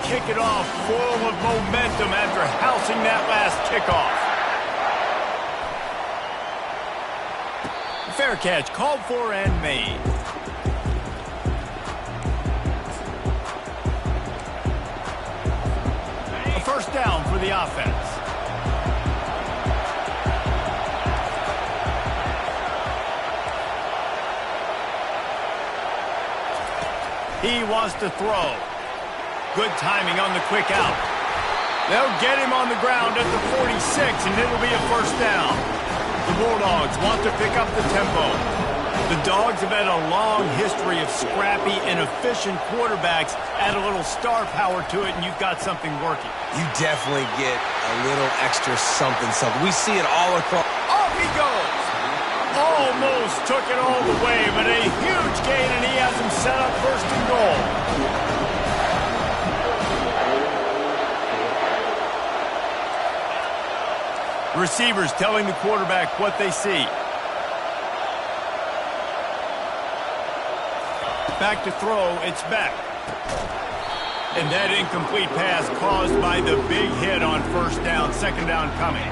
kick it off full of momentum after housing that last kickoff. Fair catch called for and made. A first down for the offense. He wants to throw. Good timing on the quick out. They'll get him on the ground at the 46, and it'll be a first down. The Bulldogs want to pick up the tempo. The Dogs have had a long history of scrappy and efficient quarterbacks. Add a little star power to it, and you've got something working. You definitely get a little extra something. We see it all across. Off he goes. Almost took it all the way, but a huge gain, and he has him set up first and goal. Receivers telling the quarterback what they see. Back to throw, it's back. And that incomplete pass caused by the big hit on first down, second down coming.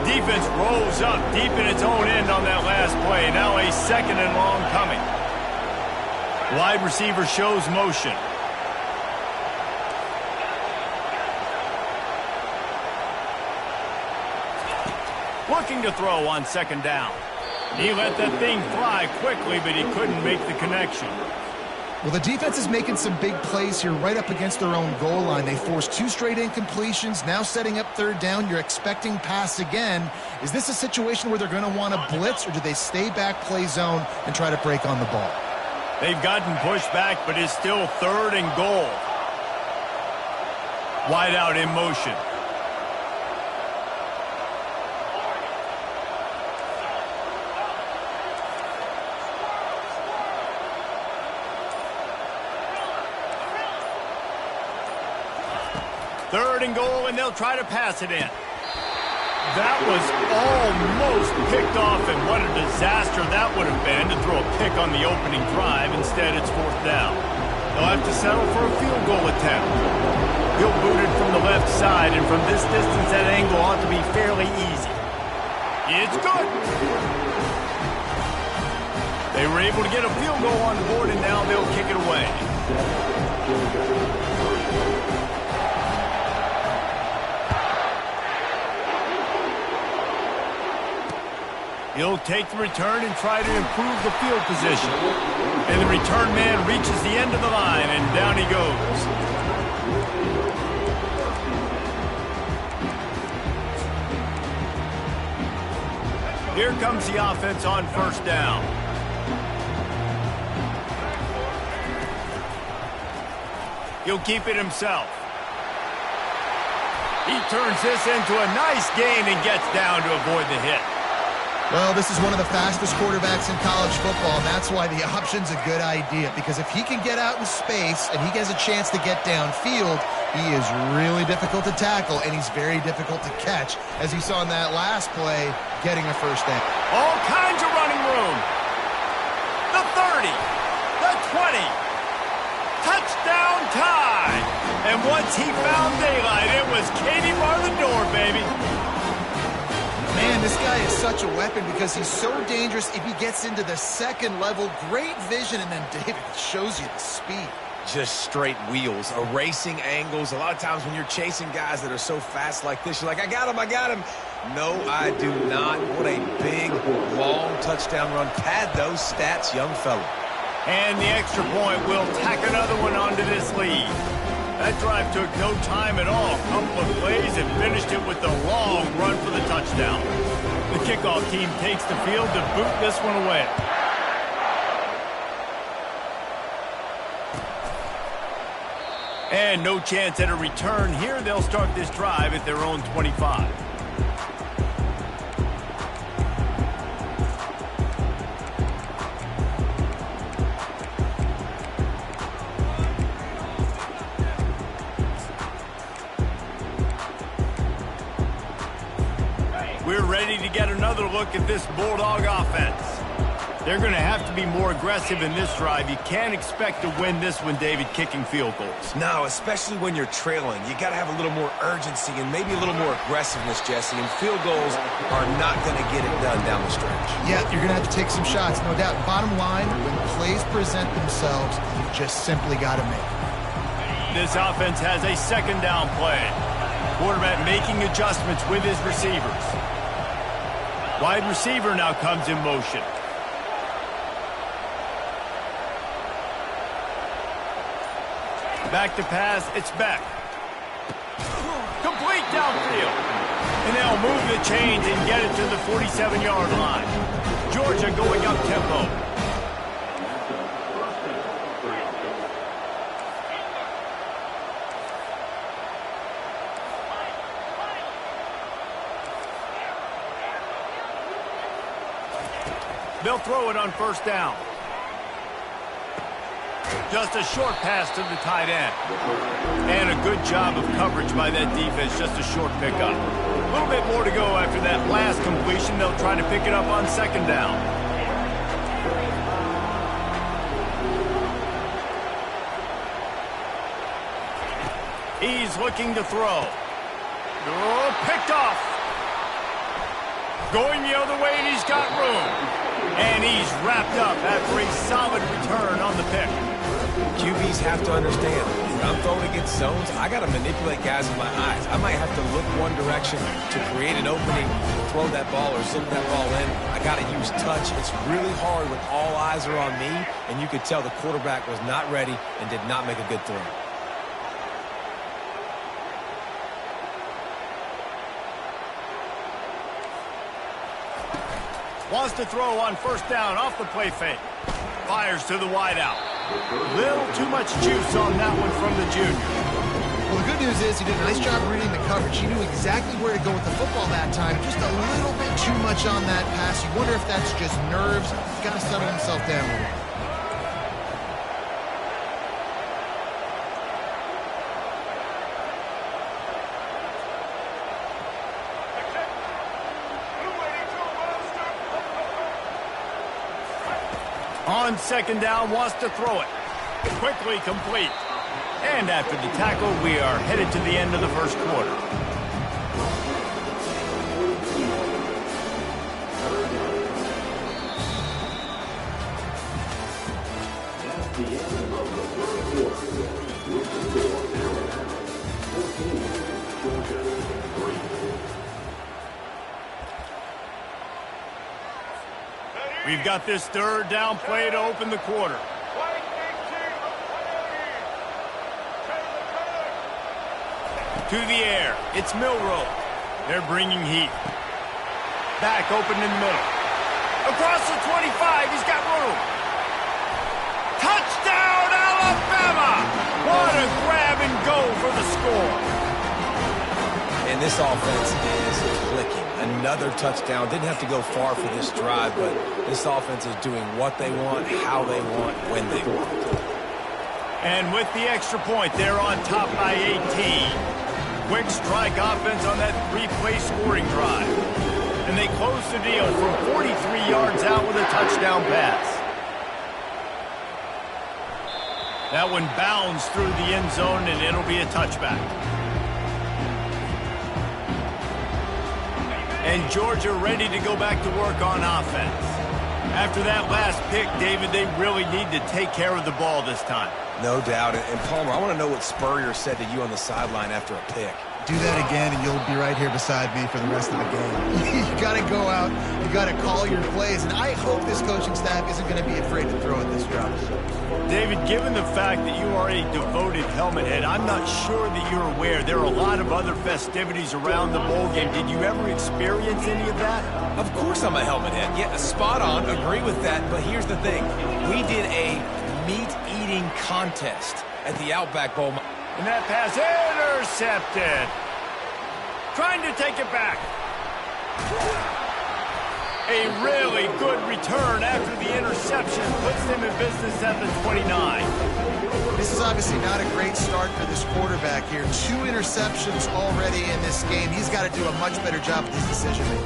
Defense rolls up deep in its own end on that last play. Now a second and long coming. Wide receiver shows motion. Looking to throw on second down. He let that thing fly quickly, but he couldn't make the connection. Well, the defense is making some big plays here right up against their own goal line. They forced 2 straight incompletions, now setting up third down. You're expecting pass again. Is this a situation where they're going to want to blitz, or do they stay back, play zone, and try to break on the ball? They've gotten pushed back, but it's still third and goal. Wide out in motion. Third and goal, and they'll try to pass it in. That was almost picked off, and what a disaster that would have been to throw a pick on the opening drive. Instead, it's fourth down. They'll have to settle for a field goal attempt. He'll boot it from the left side, and from this distance, that angle ought to be fairly easy. It's good. They were able to get a field goal on the board, and now they'll kick it away. He'll take the return and try to improve the field position. And the return man reaches the end of the line, and down he goes. Here comes the offense on first down. He'll keep it himself. He turns this into a nice gain and gets down to avoid the hit. Well, this is one of the fastest quarterbacks in college football, and that's why the option's a good idea. Because if he can get out in space and he has a chance to get downfield, he is really difficult to tackle, and he's very difficult to catch, as you saw in that last play, getting a first down. All kinds of running room. The 30, the 20, touchdown tie. And once he found daylight, it was Katie bar the door, baby. Man, this guy is such a weapon because he's so dangerous if he gets into the second level. Great vision, and then David shows you the speed. Just straight wheels, erasing angles. A lot of times when you're chasing guys that are so fast like this, you're like, I got him, I got him. No, I do not. What a big, long touchdown run. Pad those stats, young fella. And the extra point will tack another one onto this lead. That drive took no time at all. A couple of plays and finished it with a long run for the touchdown. The kickoff team takes the field to boot this one away. And no chance at a return here. They'll start this drive at their own 25. We're ready to get another look at this Bulldog offense. They're going to have to be more aggressive in this drive. You can't expect to win this one, David, kicking field goals. No, especially when you're trailing. You got to have a little more urgency and maybe a little more aggressiveness, Jesse. And field goals are not going to get it done down the stretch. Yeah, you're going to have to take some shots, no doubt. Bottom line, when plays present themselves, you just simply got to make them. This offense has a second down play. Quarterback making adjustments with his receivers. Wide receiver now comes in motion. Back to pass, it's back. Complete downfield. And they'll move the chains and get it to the 47-yard line. Georgia going up tempo. They'll throw it on first down. Just a short pass to the tight end. And a good job of coverage by that defense. Just a short pickup. A little bit more to go after that last completion. They'll try to pick it up on second down. He's looking to throw. Oh, picked off. Going the other way, and he's got room. And he's wrapped up after a solid return on the pick. QBs have to understand, when I'm throwing against zones, I got to manipulate guys with my eyes. I might have to look one direction to create an opening, throw that ball or zip that ball in. I got to use touch. It's really hard when all eyes are on me, and you could tell the quarterback was not ready and did not make a good throw. Wants to throw on first down off the play fake. Fires to the wideout. Little too much juice on that one from the junior. Well, the good news is he did a nice job reading the coverage. He knew exactly where to go with the football that time. Just a little bit too much on that pass. You wonder if that's just nerves. He's got to settle himself down a little. On second down, wants to throw it. Quickly complete. And after the tackle, we are headed to the end of the first quarter. We've got this third down play to open the quarter. To the air. It's Milrow. They're bringing heat. Back open in the middle. Across the 25. He's got room. Touchdown, Alabama! What a grab and go for the score. And this offense is clicking. Another touchdown. Didn't have to go far for this drive, but this offense is doing what they want, how they want, when they want. And with the extra point, they're on top by 18. Quick strike offense on that three-play scoring drive. And they close the deal from 43 yards out with a touchdown pass. That one bounds through the end zone, and it'll be a touchback. And Georgia ready to go back to work on offense. After that last pick, David, they really need to take care of the ball this time. No doubt. And Palmer, I want to know what Spurrier said to you on the sideline after a pick. Do that again, and you'll be right here beside me for the rest of the game. You got to go out. You got to call your plays. And I hope this coaching staff isn't going to be afraid to throw at this drop. David, given the fact that you are a devoted helmet head, I'm not sure that you're aware there are a lot of other festivities around the bowl game. Did you ever experience any of that? Of course I'm a helmet head. Yeah, spot on. Agree with that. But here's the thing. We did a meat-eating contest at the Outback Bowl. And that pass intercepted. Trying to take it back. A really good return after the interception puts them in business at the 29. This is obviously not a great start for this quarterback here. 2 interceptions already in this game. He's got to do a much better job with his decision-making.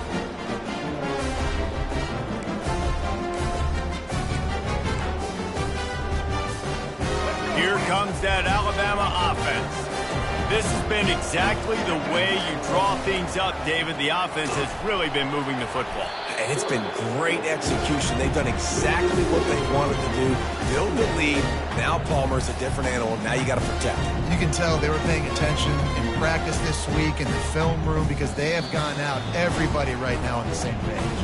comes that Alabama offense. This has been exactly the way you draw things up, David. The offense has really been moving the football. And it's been great execution. They've done exactly what they wanted to do. Build the lead. Now Palmer's a different animal. Now you got to protect him. You can tell they were paying attention in practice this week in the film room because they have gone out, everybody right now on the same page.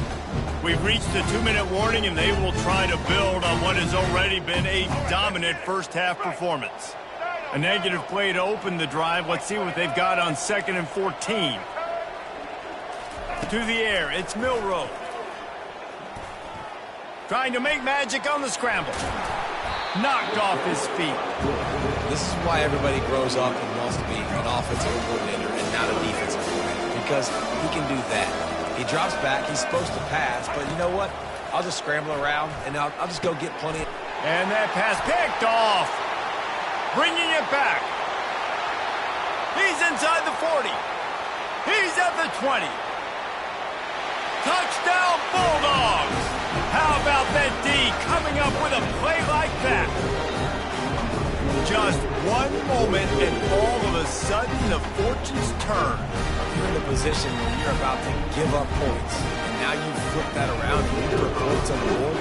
We've reached the 2-minute warning, and they will try to build on what has already been a dominant first-half performance. A negative play to open the drive. Let's see what they've got on 2nd and 14. To the air, it's Milroe. Trying to make magic on the scramble. Knocked off his feet. This is why everybody grows up and wants to be an offensive coordinator and not a defensive coordinator, because he can do that. He drops back. He's supposed to pass, but you know what? I'll just scramble around, and I'll just go get plenty. And that pass picked off. Bringing it back. He's inside the 40. He's at the 20. Touchdown, Bulldogs. How about that D coming up with a play like that? Just one moment, and all of a sudden, the fortunes turn. You're in a position where you're about to give up points, and now you flip that around and you put points on the board.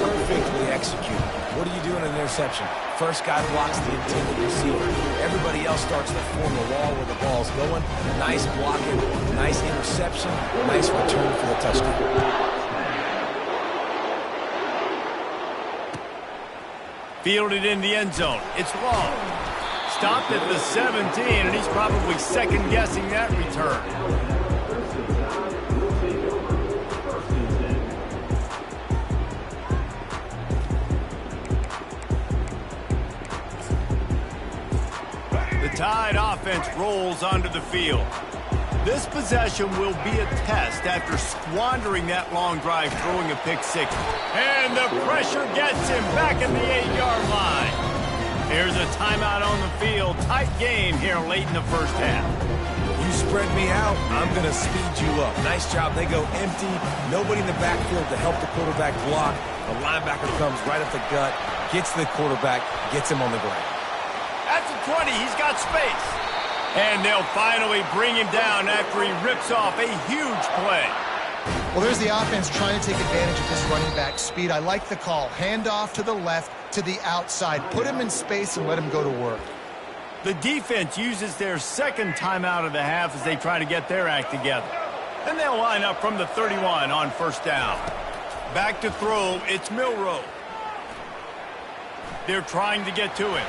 Perfectly executed. What do you do in an interception? First guy blocks the intended receiver. Everybody else starts to form a wall where the ball's going. Nice blocking, nice interception, nice return for the touchdown. Fielded in the end zone. It's long. Stopped at the 17, and he's probably second-guessing that return. The Tide offense rolls onto the field. This possession will be a test after squandering that long drive, throwing a pick six. And the pressure gets him back at the 8-yard line. Here's a timeout on the field. Tight game here late in the first half. You spread me out, I'm going to speed you up. Nice job. They go empty. Nobody in the backfield to help the quarterback block. The linebacker comes right up the gut, gets the quarterback, gets him on the ground. At the 20, he's got space. And they'll finally bring him down after he rips off a huge play. Well, there's the offense trying to take advantage of this running back speed. I like the call. Hand off to the left, to the outside. Put him in space and let him go to work. The defense uses their second timeout of the half as they try to get their act together. Then they'll line up from the 31 on first down. Back to throw, it's Milroe. They're trying to get to him.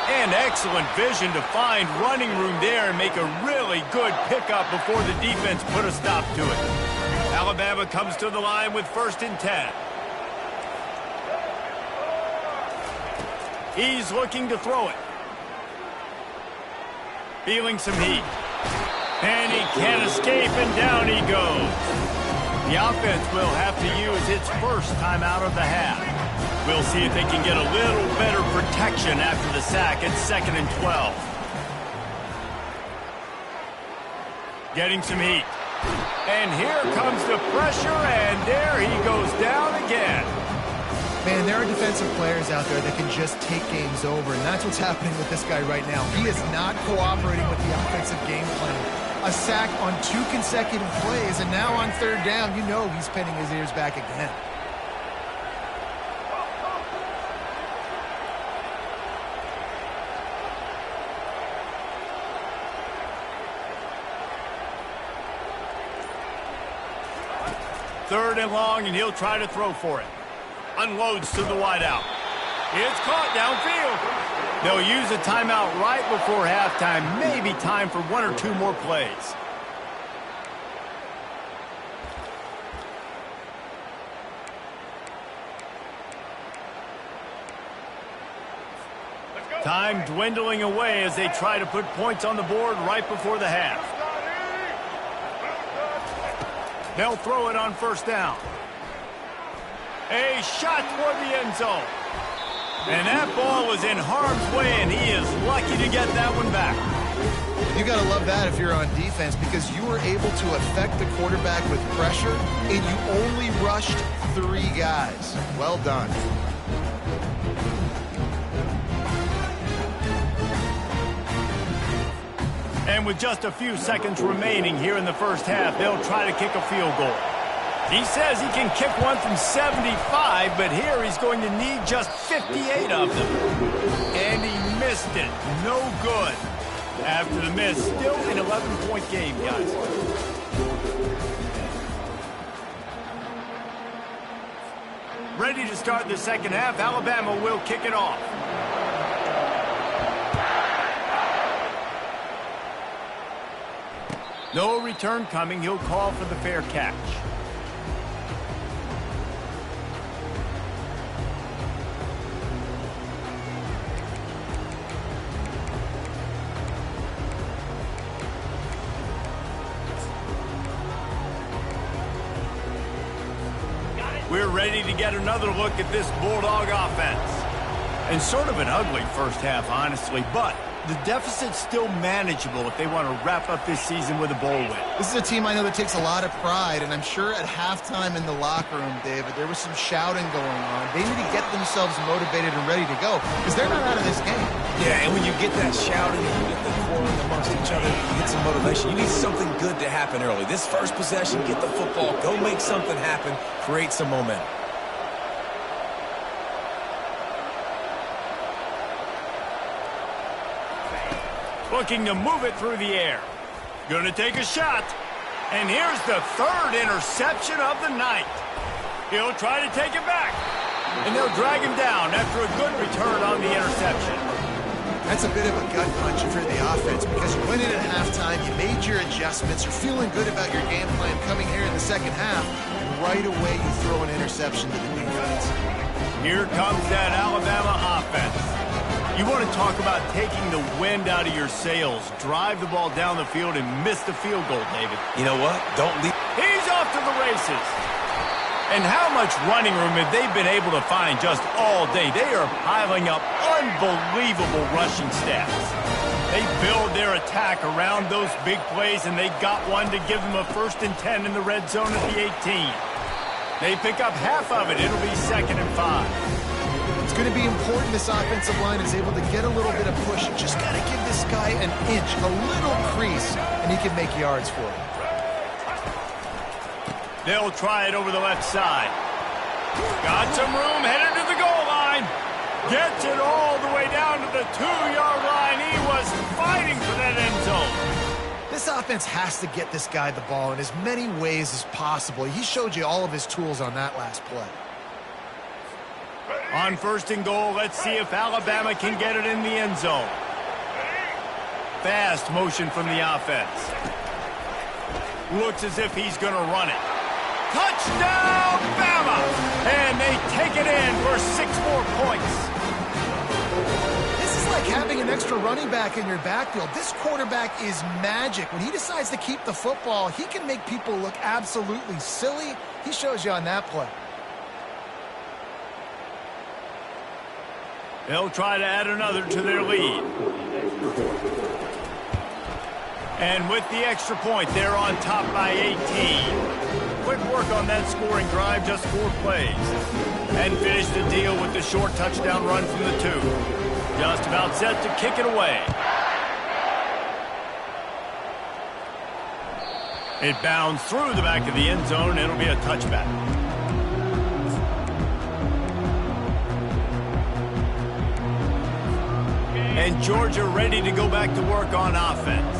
And excellent vision to find running room there and make a really good pickup before the defense put a stop to it. Alabama comes to the line with 1st and 10. He's looking to throw it. Feeling some heat. And he can't escape, and down he goes. The offense will have to use its first timeout of the half. We'll see if they can get a little better protection after the sack at 2nd and 12. Getting some heat. And here comes the pressure, and there he goes down again. Man, there are defensive players out there that can just take games over, and that's what's happening with this guy right now. He is not cooperating with the offensive game plan. A sack on 2 consecutive plays, and now on 3rd down, you know he's pinning his ears back again. Third and long, and he'll try to throw for it. Unloads to the wideout. It's caught downfield. They'll use a timeout right before halftime. Maybe time for 1 or 2 more plays. Time dwindling away as they try to put points on the board right before the half. They'll throw it on 1st down. A shot toward the end zone. And that ball was in harm's way, and he is lucky to get that one back. You got to love that if you're on defense, because you were able to affect the quarterback with pressure, and you only rushed 3 guys. Well done. And with just a few seconds remaining here in the first half, they'll try to kick a field goal. He says he can kick one from 75, but here he's going to need just 58 of them. And he missed it. No good. After the miss, still an 11-point game, guys. Ready to start the second half. Alabama will kick it off. No return coming. He'll call for the fair catch. We're ready to get another look at this Bulldog offense. And sort of an ugly first half, honestly, but the deficit's still manageable if they want to wrap up this season with a bowl win. This is a team I know that takes a lot of pride, and I'm sure at halftime in the locker room, David, there was some shouting going on. They need to get themselves motivated and ready to go because they're not out of this game. Yeah, and when you get that shouting, you get the quarreling amongst each other, you get some motivation. You need something good to happen early. This first possession, get the football, go make something happen, create some momentum. Looking to move it through the air. Going to take a shot. And here's the third interception of the night. He'll try to take it back. And they'll drag him down after a good return on the interception. That's a bit of a gut punch for the offense because you went in at halftime, you made your adjustments, you're feeling good about your game plan coming here in the second half, and right away you throw an interception to the defense. Here comes that Alabama offense. You want to talk about taking the wind out of your sails. Drive the ball down the field and miss the field goal, David. You know what? Don't leave. He's off to the races. And how much running room have they been able to find just all day? They are piling up unbelievable rushing stats. They build their attack around those big plays, and they got one to give them a 1st and 10 in the red zone at the 18. They pick up half of it. It'll be 2nd and 5. It's going to be important this offensive line is able to get a little bit of push. You just got to give this guy an inch, a little crease, and he can make yards for it. They'll try it over the left side. Got some room, headed to the goal line. Gets it all the way down to the 2-yard line. He was fighting for that end zone. This offense has to get this guy the ball in as many ways as possible. He showed you all of his tools on that last play. On 1st and goal, let's see if Alabama can get it in the end zone. Fast motion from the offense. Looks as if he's going to run it. Touchdown, Bama! And they take it in for 6 more points. This is like having an extra running back in your backfield. This quarterback is magic. When he decides to keep the football, he can make people look absolutely silly. He shows you on that play. They'll try to add another to their lead. And with the extra point, they're on top by 18. Quick work on that scoring drive, just 4 plays. And finish the deal with the short touchdown run from the 2. Just about set to kick it away. It bounds through the back of the end zone. It'll be a touchback. And Georgia ready to go back to work on offense.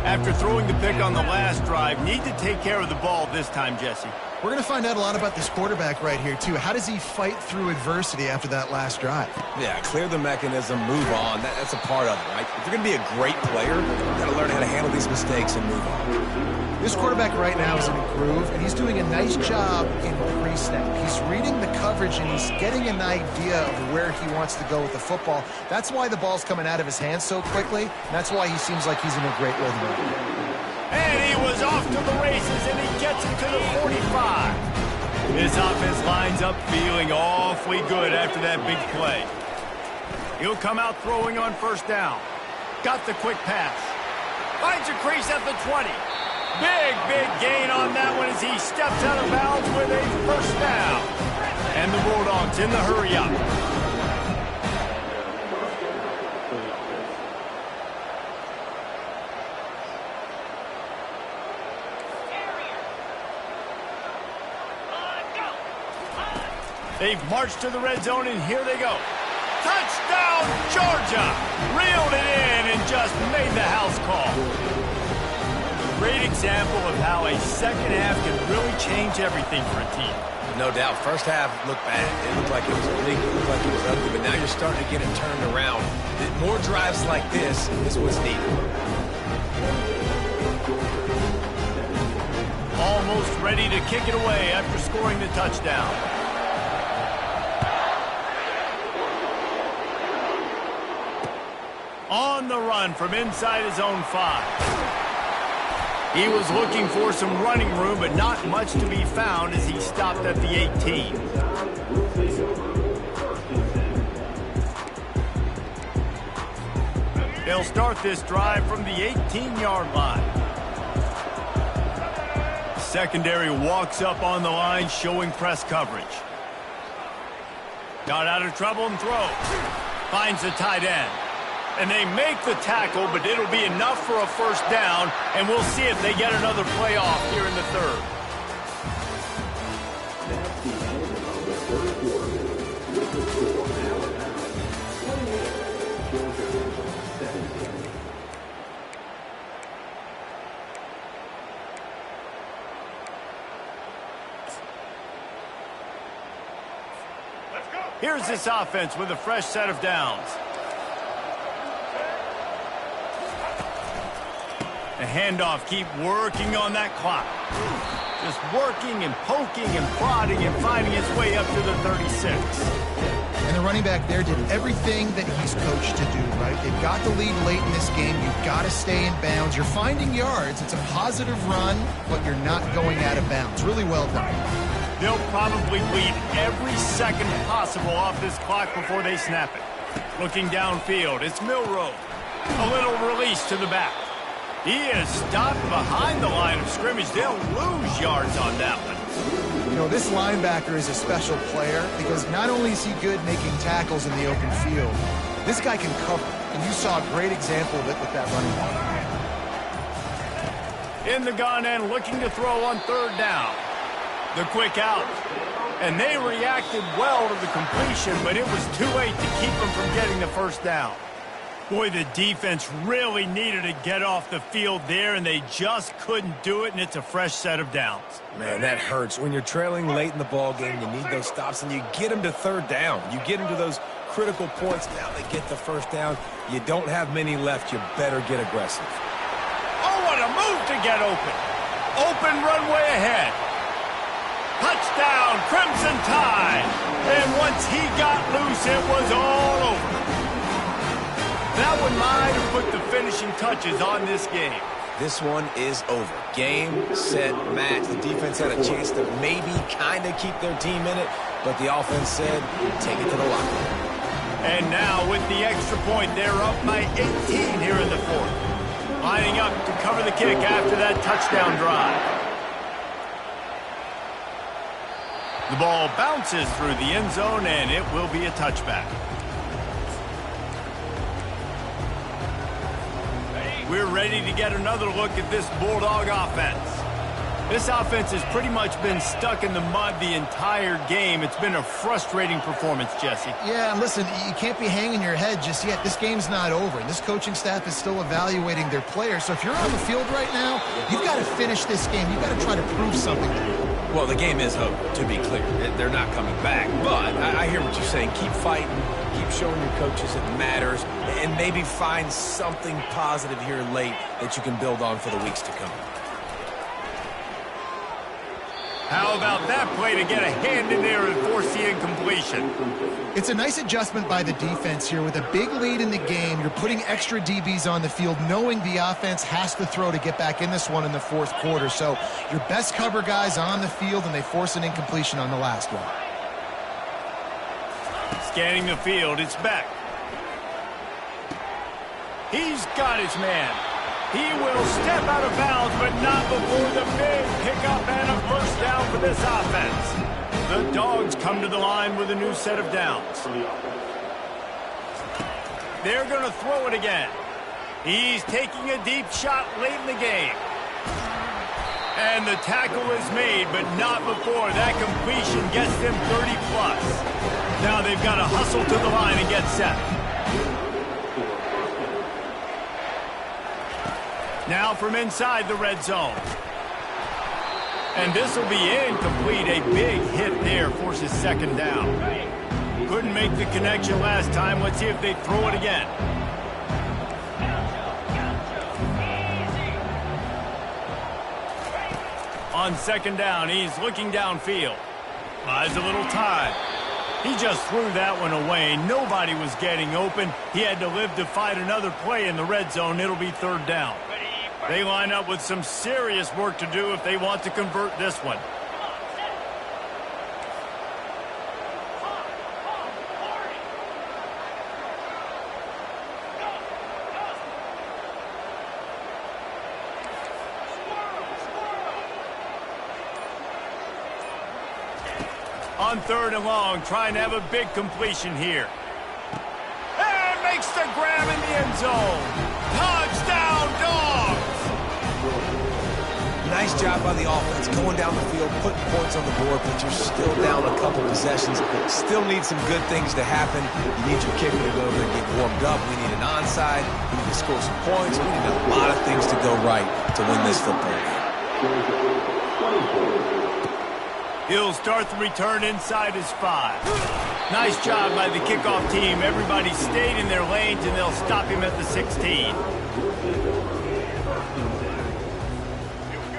After throwing the pick on the last drive, need to take care of the ball this time, Jesse. We're going to find out a lot about this quarterback right here, too. How does he fight through adversity after that last drive? Yeah, clear the mechanism, move on. That's a part of it, right? If you're going to be a great player, you've got to learn how to handle these mistakes and move on. This quarterback right now is in a groove, and he's doing a nice job in pre-snap. He's reading the coverage, and he's getting an idea of where he wants to go with the football. That's why the ball's coming out of his hands so quickly, and that's why he seems like he's in a great rhythm. And he was off to the races, and he gets it to the 45. This offense lines up feeling awfully good after that big play. He'll come out throwing on 1st down. Got the quick pass. Finds a crease at the 20. Big gain on that one as he steps out of bounds with a 1st down. And the Bulldogs in the hurry up. They've marched to the red zone, and here they go. Touchdown, Georgia! Reeled it in and just made the house call. Great example of how a second half can really change everything for a team. No doubt. First half looked bad. It looked like it was big. It looked like it was ugly. But now you're starting to get it turned around. More drives like this is what's needed. Almost ready to kick it away after scoring the touchdown. On the run from inside his own 5. He was looking for some running room, but not much to be found as he stopped at the 18. They'll start this drive from the 18-yard line. Secondary walks up on the line, showing press coverage. Got out of trouble and throws. Finds the tight end. And they make the tackle, but it'll be enough for a first down, and we'll see if they get another play off here in the third. Here's this offense with a fresh set of downs. The handoff, keep working on that clock. Just working and poking and prodding and finding his way up to the 36. And the running back there did everything that he's coached to do, right? They've got the lead late in this game. You've got to stay in bounds. You're finding yards. It's a positive run, but you're not going out of bounds. Really well done. They'll probably bleed every second possible off this clock before they snap it. Looking downfield, it's Milroe. A little release to the back. He is stopped behind the line of scrimmage. They'll lose yards on that one. You know, this linebacker is a special player because not only is he good making tackles in the open field, this guy can cover. And you saw a great example of it with that running back. In the gun and looking to throw on third down. The quick out. And they reacted well to the completion, but it was too late to keep them from getting the first down. Boy, the defense really needed to get off the field there, and they just couldn't do it, and it's a fresh set of downs. Man, that hurts. When you're trailing late in the ball game, you need those stops, and you get them to third down. You get them to those critical points. Now they get the first down. You don't have many left. You better get aggressive. Oh, what a move to get open. Open runway ahead. Touchdown, Crimson Tide. And once he got loose, it was all over. That one might have put the finishing touches on this game. This one is over. Game, set, match. The defense had a chance to maybe kind of keep their team in it, but the offense said, take it to the locker room. And now with the extra point, they're up by 18 here in the fourth. Lining up to cover the kick after that touchdown drive. The ball bounces through the end zone, and it will be a touchback. We're ready to get another look at this Bulldog offense. This offense has pretty much been stuck in the mud the entire game. It's been a frustrating performance, Jesse. Yeah, and listen, you can't be hanging your head just yet. This game's not over, and this coaching staff is still evaluating their players. So if you're on the field right now, you've got to finish this game. You've got to try to prove something to them. Well, the game is over, to be clear. They're not coming back. But I hear what you're saying. Keep fighting. Keep showing your coaches it matters. And maybe find something positive here late that you can build on for the weeks to come. How about that play to get a hand in there and force the incompletion? It's a nice adjustment by the defense here. With a big lead in the game, you're putting extra DBs on the field, knowing the offense has to throw to get back in this one in the fourth quarter. So your best cover guys on the field, and they force an incompletion on the last one. Scanning the field, it's Beck. He's got his man. He will step out of bounds, but not before the big pickup and a first down for this offense. The Dogs come to the line with a new set of downs. They're going to throw it again. He's taking a deep shot late in the game. And the tackle is made, but not before that completion gets them 30-plus. Now they've got to hustle to the line and get set. Now from inside the red zone. And this will be incomplete. A big hit there forces second down. Couldn't make the connection last time. Let's see if they throw it again. On second down, he's looking downfield. Buys a little time. He just threw that one away. Nobody was getting open. He had to live to fight another play in the red zone. It'll be third down. They line up with some serious work to do if they want to convert this one. On third and long, trying to have a big completion here. And makes the grab in the end zone. Touchdown, Dogs! Nice job by the offense going down the field, putting points on the board, but you're still down a couple possessions. Still need some good things to happen. You need your kicker to go over and get warmed up. We need an onside. We need to score some points. We need a lot of things to go right to win this football game. He'll start the return inside his 5. Nice job by the kickoff team. Everybody stayed in their lanes, and they'll stop him at the 16.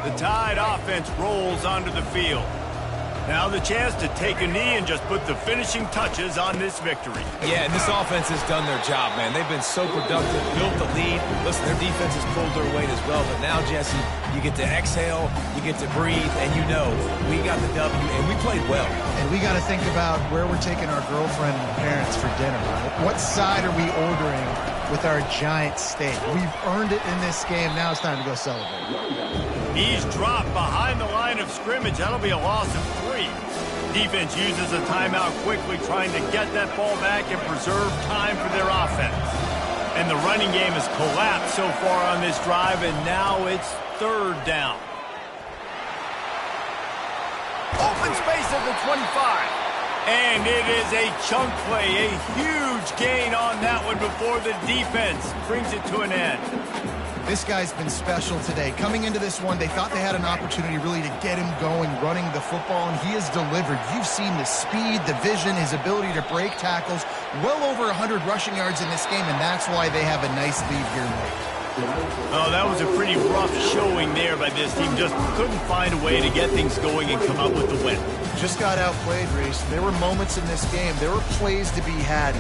The Tide offense rolls onto the field. Now the chance to take a knee and just put the finishing touches on this victory. Yeah, and this offense has done their job, man. They've been so productive, built the lead. Listen, their defense has pulled their weight as well. But now, Jesse, you get to exhale, you get to breathe, and you know we got the W, and we played well. And we got to think about where we're taking our girlfriend and parents for dinner, right? What side are we ordering with our giant steak? We've earned it in this game. Now it's time to go celebrate. He's dropped behind the line of scrimmage. That'll be a loss of 3. Defense uses a timeout quickly, trying to get that ball back and preserve time for their offense. And the running game has collapsed so far on this drive, and now it's third down. Open space at the 25. And it is a chunk play, a huge gain on that one before the defense brings it to an end. This guy's been special today. Coming into this one, they thought they had an opportunity really to get him going, running the football, and he has delivered. You've seen the speed, the vision, his ability to break tackles. Well over 100 rushing yards in this game, and that's why they have a nice lead here late. Oh, that was a pretty rough showing there by this team. Just couldn't find a way to get things going and come up with the win. Just got outplayed, Reese. There were moments in this game. There were plays to be had.